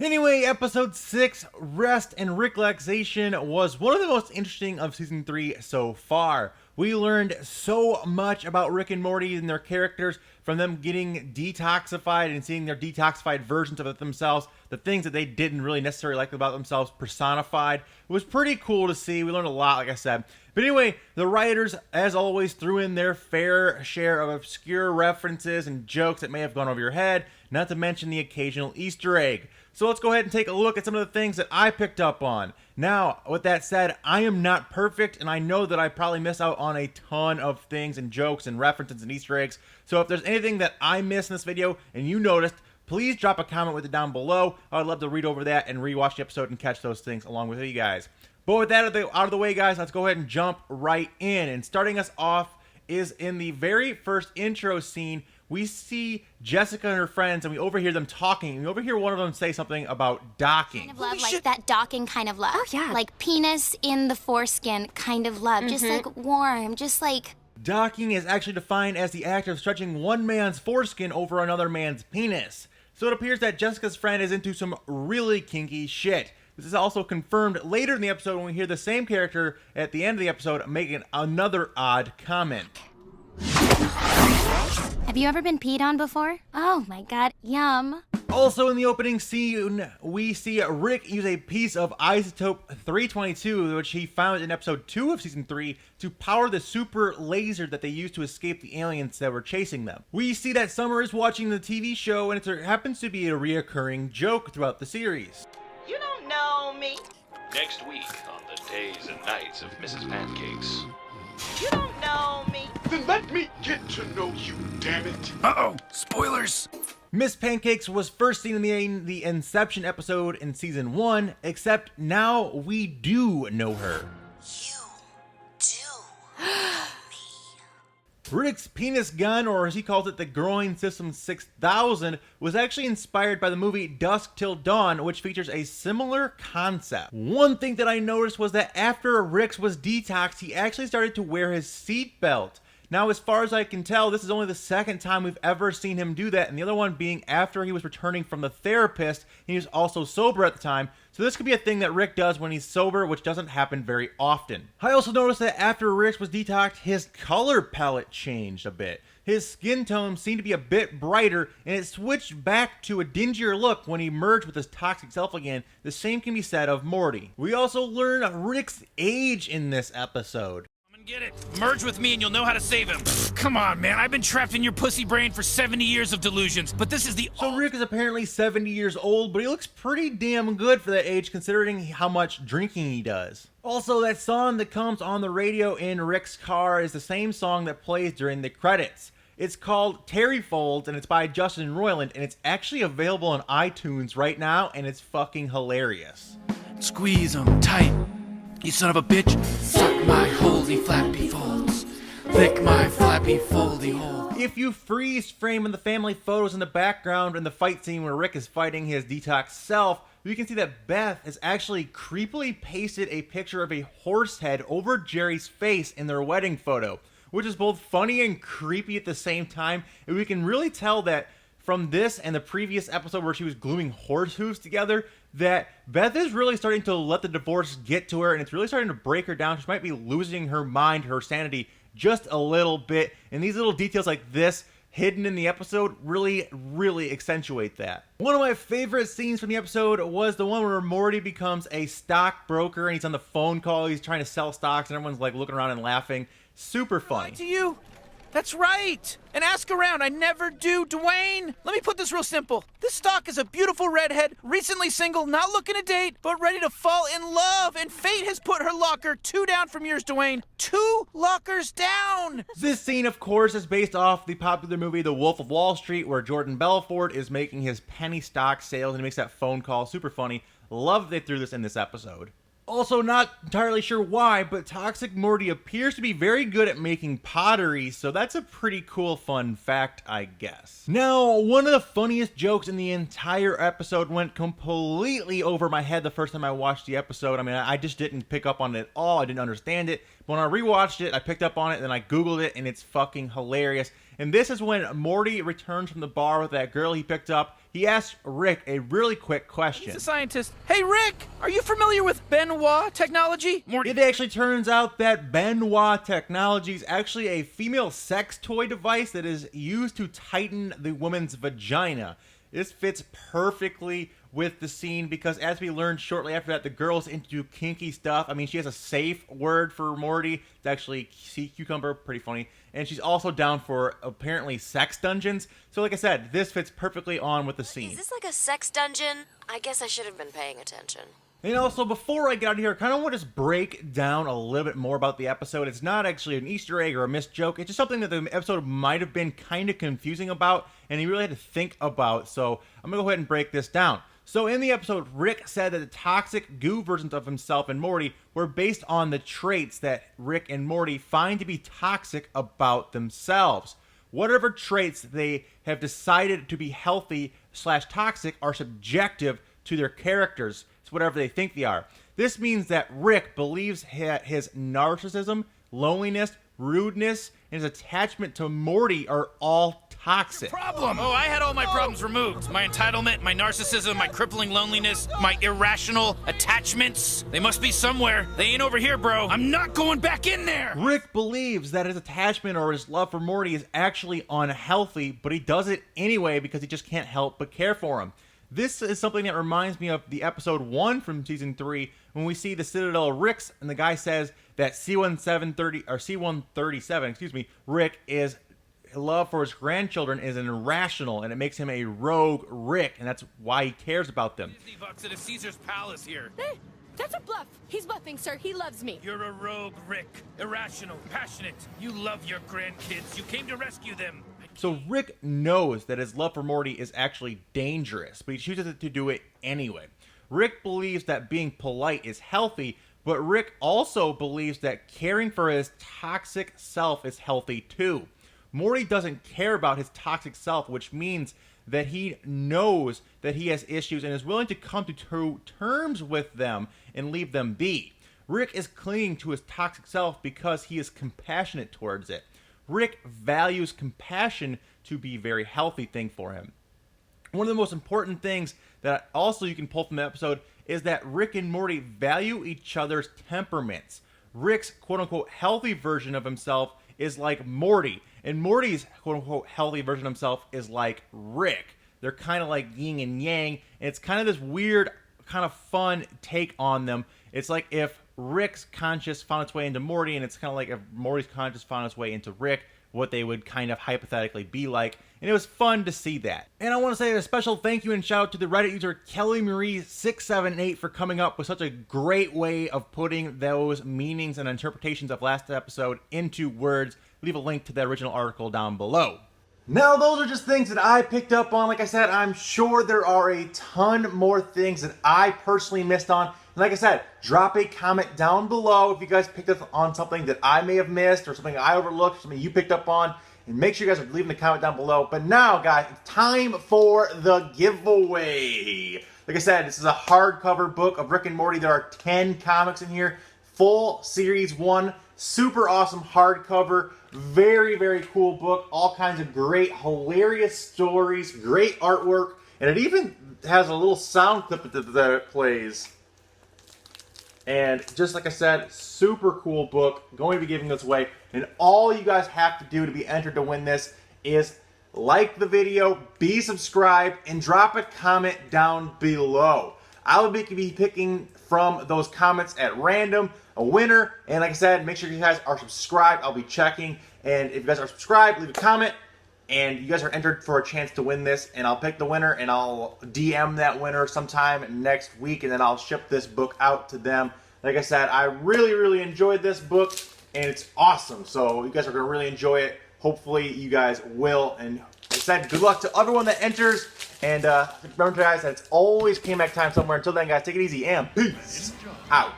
Anyway, episode 6, Rest and Ricklaxation, was one of the most interesting of season 3 so far. We learned so much about Rick and Morty and their characters, from them getting detoxified and seeing their detoxified versions of themselves, the things that they didn't really necessarily like about themselves personified. It was pretty cool to see. We learned a lot, like I said. But anyway, the writers, as always, threw in their fair share of obscure references and jokes that may have gone over your head, not to mention the occasional Easter egg. So let's go ahead and take a look at some of the things that I picked up on. Now, with that said, I am not perfect, and I know that I probably miss out on a ton of things and jokes and references and Easter eggs. So if there's anything that I missed in this video and you noticed, please drop a comment with it down below. I'd love to read over that and rewatch the episode and catch those things along with you guys. But with that out of the way, guys, let's go ahead and jump right in. And starting us off is in the very first intro scene. We see Jessica and her friends, and we overhear them talking. We overhear one of them say something about docking. Kind of love, like that docking kind of love. Oh, yeah. Like penis in the foreskin kind of love. Just like warm, just like... Docking is actually defined as the act of stretching one man's foreskin over another man's penis. So it appears that Jessica's friend is into some really kinky shit. This is also confirmed later in the episode when we hear the same character at the end of the episode making another odd comment. Have you ever been peed on before? Oh my god, yum. Also in the opening scene, we see Rick use a piece of isotope 322, which he found in episode 2 of season 3, to power the super laser that they used to escape the aliens that were chasing them. We see that Summer is watching the TV show, and it happens to be a reoccurring joke throughout the series. You don't know me. Next week on the days and nights of Mrs. Pancakes. You don't know me. Then let me get to know you, damn it. Uh-oh, spoilers. Miss Pancakes was first seen in the Inception episode in season 1, except now we do know her. You do me. Rick's penis gun, or as he calls it, the Groin System 6000, was actually inspired by the movie Dusk Till Dawn, which features a similar concept. One thing that I noticed was that after Rick's was detoxed, he actually started to wear his seatbelt. Now, as far as I can tell, this is only the second time we've ever seen him do that, and the other one being after he was returning from the therapist, and he was also sober at the time. So this could be a thing that Rick does when he's sober, which doesn't happen very often. I also noticed that after Rick was detoxed, his color palette changed a bit. His skin tone seemed to be a bit brighter, and it switched back to a dingier look when he merged with his toxic self again. The same can be said of Morty. We also learn Rick's age in this episode. Get it. Merge with me and you'll know how to save him. Come on, man. I've been trapped in your pussy brain for 70 years of delusions, but this is the... So Rick is apparently 70 years old, but he looks pretty damn good for that age considering how much drinking he does. Also, that song that comes on the radio in Rick's car is the same song that plays during the credits. It's called Terry Folds, and it's by Justin Roiland, and it's actually available on iTunes right now, and it's fucking hilarious. Squeeze him tight. You son of a bitch. Suck my holy flappy folds. Lick my flappy foldy hole. If you freeze frame in the family photos in the background in the fight scene where Rick is fighting his detox self, you can see that Beth has actually creepily pasted a picture of a horse head over Jerry's face in their wedding photo, which is both funny and creepy at the same time. And we can really tell that from this and the previous episode where she was gluing horse hooves together, that Beth is really starting to let the divorce get to her, and it's really starting to break her down. She might be losing her mind, her sanity, just a little bit. And these little details like this, hidden in the episode, really accentuate that. One of my favorite scenes from the episode was the one where Morty becomes a stockbroker, and he's on the phone call, he's trying to sell stocks, and everyone's like looking around and laughing. Super funny. To you. That's right. And ask around. I never do, Dwayne. Let me put this real simple. This stock is a beautiful redhead, recently single, not looking to date, but ready to fall in love. And fate has put her locker 2 down from yours, Dwayne. 2 lockers down. This scene, of course, is based off the popular movie The Wolf of Wall Street, where Jordan Belfort is making his penny stock sales and he makes that phone call. Super funny. Love they threw this in this episode. Also, not entirely sure why, but Toxic Morty appears to be very good at making pottery, so that's a pretty cool fun fact, I guess. Now, one of the funniest jokes in the entire episode went completely over my head the first time I watched the episode. I mean, I just didn't pick up on it at all. I didn't understand it. But when I rewatched it, I picked up on it, and then I Googled it, and it's fucking hilarious. And this is when Morty returns from the bar with that girl he picked up. He asks Rick a really quick question. He's a scientist. Hey, Rick, are you familiar with Benoit technology? Morty. It actually turns out that Benoit technology is actually a female sex toy device that is used to tighten the woman's vagina. This fits perfectly with the scene because, as we learned shortly after that, the girl's into kinky stuff. I mean, she has a safe word for Morty. It's actually sea cucumber, pretty funny. And she's also down for, apparently, sex dungeons. So like I said, this fits perfectly on with the scene. Is this like a sex dungeon? I guess I should have been paying attention. And also, before I get out of here, I kind of want to just break down a little bit more about the episode. It's not actually an Easter egg or a missed joke. It's just something that the episode might have been kind of confusing about, and he really had to think about. So I'm going to go ahead and break this down. So in the episode, Rick said that the toxic goo versions of himself and Morty were based on the traits that Rick and Morty find to be toxic about themselves. Whatever traits they have decided to be healthy/toxic are subjective to their characters. It's whatever they think they are. This means that Rick believes his narcissism, loneliness, rudeness, and his attachment to Morty are all toxic. Problem! Oh, I had all my problems removed. My entitlement, my narcissism, my crippling loneliness, my irrational attachments. They must be somewhere. They ain't over here, bro. I'm not going back in there! Rick believes that his attachment or his love for Morty is actually unhealthy, but he does it anyway because he just can't help but care for him. This is something that reminds me of the episode 1 from season 3 when we see the Citadel Ricks and the guy says that C-137, Rick is love for his grandchildren is irrational and it makes him a rogue Rick, and that's why he cares about them. Disney bucks at a Caesar's palace here. That's a bluff. He's bluffing, sir. He loves me. You're a rogue Rick. Irrational, passionate. You love your grandkids. You came to rescue them. So Rick knows that his love for Morty is actually dangerous, but he chooses to do it anyway. Rick believes that being polite is healthy, but Rick also believes that caring for his toxic self is healthy too. Morty doesn't care about his toxic self, which means that he knows that he has issues and is willing to come to terms with them and leave them be. Rick is clinging to his toxic self because he is compassionate towards it. Rick values compassion to be a very healthy thing for him. One of the most important things that also you can pull from the episode is that Rick and Morty value each other's temperaments. Rick's quote-unquote healthy version of himself is like Morty, and Morty's quote-unquote healthy version of himself is like Rick. They're kind of like yin and yang, and it's kind of this weird, kind of fun take on them. It's like if Rick's conscious found its way into Morty, and it's kind of like if Morty's conscious found its way into Rick, what they would kind of hypothetically be like. And it was fun to see that. And I want to say a special thank you and shout out to the Reddit user Kelly Marie 678 for coming up with such a great way of putting those meanings and interpretations of last episode into words. Leave a link to the original article down below. Now, those are just things that I picked up on. Like I said, I'm sure there are a ton more things that I personally missed on. And like I said, drop a comment down below if you guys picked up on something that I may have missed or something I overlooked, or something you picked up on. And make sure you guys are leaving a comment down below. But now, guys, it's time for the giveaway. Like I said, this is a hardcover book of Rick and Morty. There are 10 comics in here. Full Series 1. Super awesome hardcover. Very, very cool book. All kinds of great, hilarious stories. Great artwork. And it even has a little sound clip that it plays. And just like I said, super cool book. Going to be giving this away. And all you guys have to do to be entered to win this is like the video, be subscribed, and drop a comment down below. I will be picking from those comments at random a winner. And like I said, make sure you guys are subscribed. I'll be checking. And if you guys are subscribed, leave a comment. And you guys are entered for a chance to win this. And I'll pick the winner and I'll DM that winner sometime next week. And then I'll ship this book out to them. Like I said, I really, really enjoyed this book. And it's awesome. So you guys are going to really enjoy it. Hopefully you guys will. And like I said, good luck to everyone that enters. And remember guys, that it's always payback time somewhere. Until then guys, take it easy and peace out.